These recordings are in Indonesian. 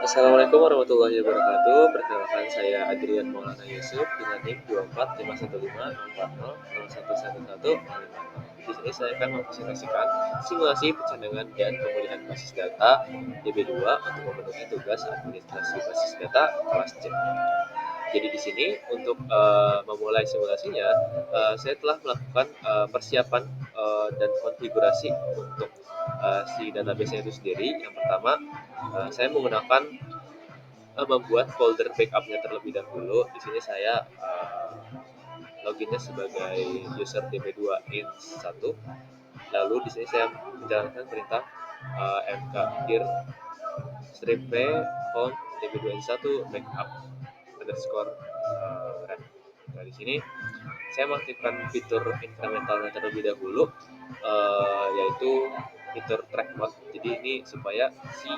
Assalamualaikum warahmatullahi wabarakatuh. Perkenalkan saya Adrian Maulana Yusuf dengan NIM 24515104111. Di sini saya akan mempresentasikan simulasi pencanangan dan pemulihan basis data DB2 untuk memenuhi tugas administrasi basis data kelas C. Jadi di sini untuk memulai simulasinya, saya telah melakukan persiapan dan konfigurasi untuk si database itu sendiri. Yang pertama, saya menggunakan membuat folder backupnya terlebih dahulu. Di sini saya loginnya sebagai user db2 int1. Lalu di sini saya menjalankan perintah mk dir strip p home db2 int1 backup underscore ref. Nah di sini saya mengaktifkan fitur incrementalnya terlebih dahulu, yaitu fitur track mode. Jadi ini supaya si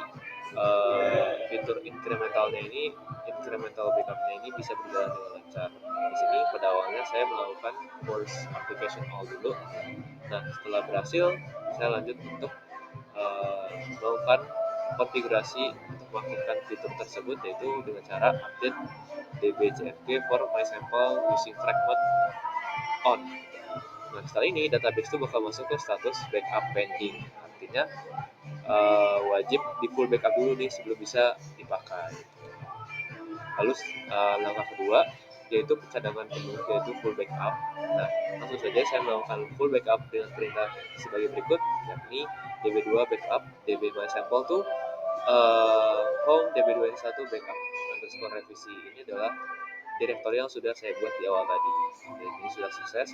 fitur incremental backupnya ini bisa berjalan dengan lancar. Di sini pada awalnya saya melakukan force application all dulu. Nah setelah berhasil, saya lanjut untuk melakukan konfigurasi untuk mengaktifkan fitur tersebut, yaitu dengan cara update dbcfg for my sample using track mode on. Nah setelah ini database itu bakal masuk ke status backup pending, artinya wajib di full backup dulu nih sebelum bisa dipakai. Lalu langkah kedua yaitu pencadangan penuh, yaitu full backup. Nah langsung saja saya melakukan full backup dengan perintah sebagai berikut, yakni db2 backup db_my_sample to home db2 1 backup underscore revisi. Ini adalah direktori yang sudah saya buat di awal tadi. Jadi ini sudah sukses.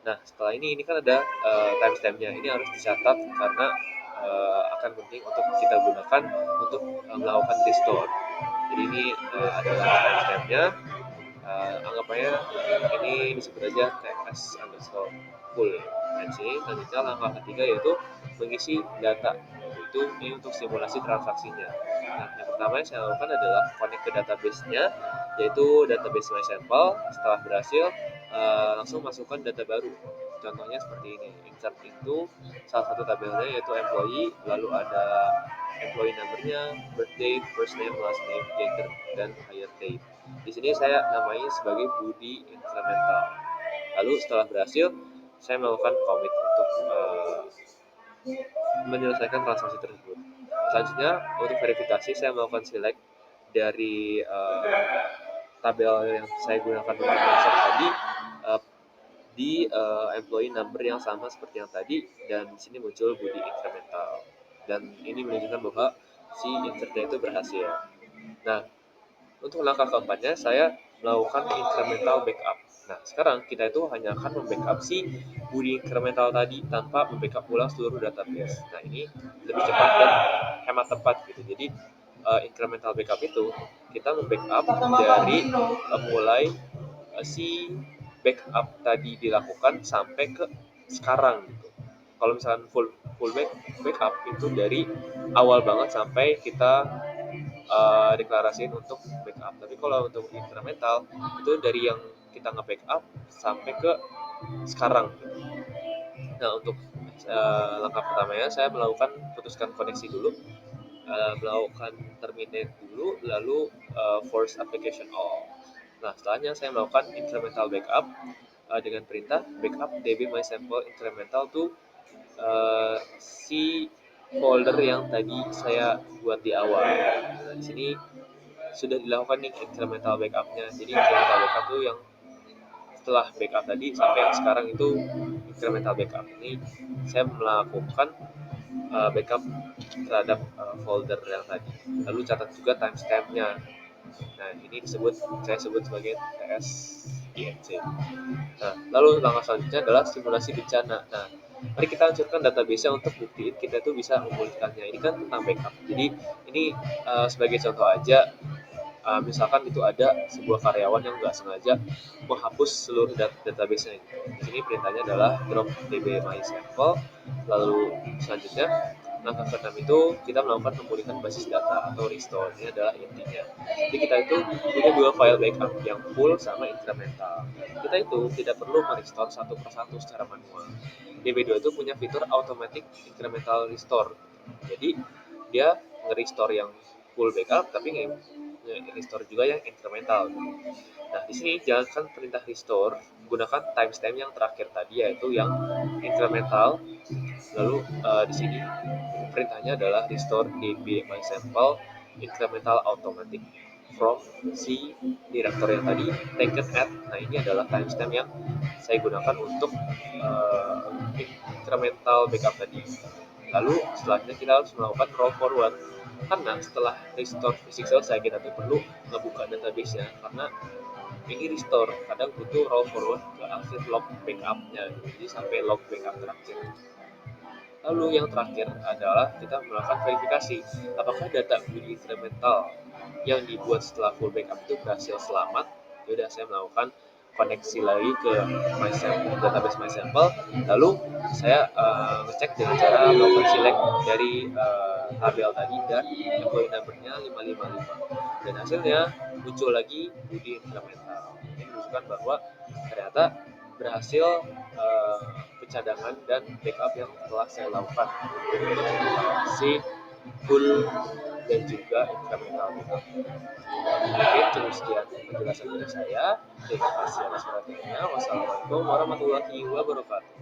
Nah setelah ini kan ada timestampnya. Ini harus dicatat karena akan penting untuk kita gunakan untuk melakukan restore. Jadi ini adalah timestampnya. Anggapannya ini disebut aja ts underscore full. Dan sini selanjutnya langkah ketiga yaitu mengisi data. Itu ini untuk simulasi transaksinya. Nah yang pertama yang saya lakukan adalah connect ke database-nya, yaitu database my sample. Setelah berhasil, langsung masukkan data baru. Contohnya seperti ini. Insert itu salah satu tabelnya yaitu employee, lalu ada employee number-nya, birthday, first name, last name, gender, dan hire date. Di sini saya namai sebagai Budi incremental. Lalu setelah berhasil, saya melakukan commit untuk menyelesaikan transaksi tersebut. Selanjutnya untuk verifikasi saya melakukan select dari tabel yang saya gunakan untuk insert tadi di employee number yang sama seperti yang tadi, dan di sini muncul Budi incremental. Dan ini menunjukkan bahwa si insertnya itu berhasil. Nah, untuk langkah keempatnya saya melakukan incremental backup. Nah, sekarang kita itu hanya akan membackup si Budi incremental tadi tanpa membackup ulang seluruh database. Nah, ini lebih cepat dan hemat tempat gitu. Jadi incremental backup itu kita membackup dari mulai si backup tadi dilakukan sampai ke sekarang gitu. Kalau misalkan full backup itu dari awal banget sampai kita deklarasiin untuk backup. Tapi kalau untuk incremental itu dari yang kita nge-backup sampai ke sekarang. Nah untuk langkah pertamanya saya melakukan putuskan koneksi dulu, melakukan terminate dulu, lalu force application all. Nah setelahnya saya melakukan incremental backup dengan perintah backup db my sample incremental to si folder yang tadi saya buat di awal. Nah, di sini sudah dilakukan nih incremental backupnya. Jadi incremental backup itu yang setelah backup tadi sampai yang sekarang itu incremental backup. Ini saya melakukan backup terhadap folder yang tadi. Lalu catat juga timestampnya. Nah ini saya sebut sebagai TS-INC. Nah lalu langkah selanjutnya adalah simulasi bencana. Nah mari kita hancurkan database-nya untuk buktiin kita itu bisa memulihkannya. Ini kan tentang backup. Jadi ini sebagai contoh aja, misalkan itu ada sebuah karyawan yang nggak sengaja menghapus seluruh database-nya. Di sini perintahnya adalah drop db my sample. Lalu selanjutnya langkah ke-6 itu kita melakukan pemulihan basis data atau restore. Ini adalah intinya. Jadi kita itu punya dua file backup yang full sama incremental. Kita itu tidak perlu merestore satu persatu secara manual. DB2 itu punya fitur automatic incremental restore. Jadi dia nge-restore yang full backup, tapi restore juga yang incremental. Nah, di sini jalankan perintah restore, gunakan timestamp yang terakhir tadi, yaitu yang incremental. Lalu di sini perintahnya adalah restore db mysample incremental automatic from si directory yang tadi taken at. Nah, ini adalah timestamp yang saya gunakan untuk incremental backup tadi. Lalu setelahnya kita harus melakukan roll forward, karena setelah restore fisik selesai kita tuh perlu ngebuka database-nya, karena ini restore kadang butuh roll forward ke akhir log backup-nya, jadi sampai log backup terakhir. Lalu yang terakhir adalah kita melakukan verifikasi apakah data bunyi incremental yang dibuat setelah full backup itu berhasil selamat. Yaudah, saya melakukan koneksi lagi ke database mysample, lalu saya ngecek dengan cara melakukan select dari tabel tadi dan employee number-nya 555, dan hasilnya muncul lagi bunyi incremental. Ini menunjukkan bahwa ternyata berhasil pencadangan dan backup yang telah saya lakukan si full dan juga incremental backup. Mungkin cukup sekian penjelasan dari saya. Terima kasih atas perhatiannya. Wassalamualaikum warahmatullahi wabarakatuh.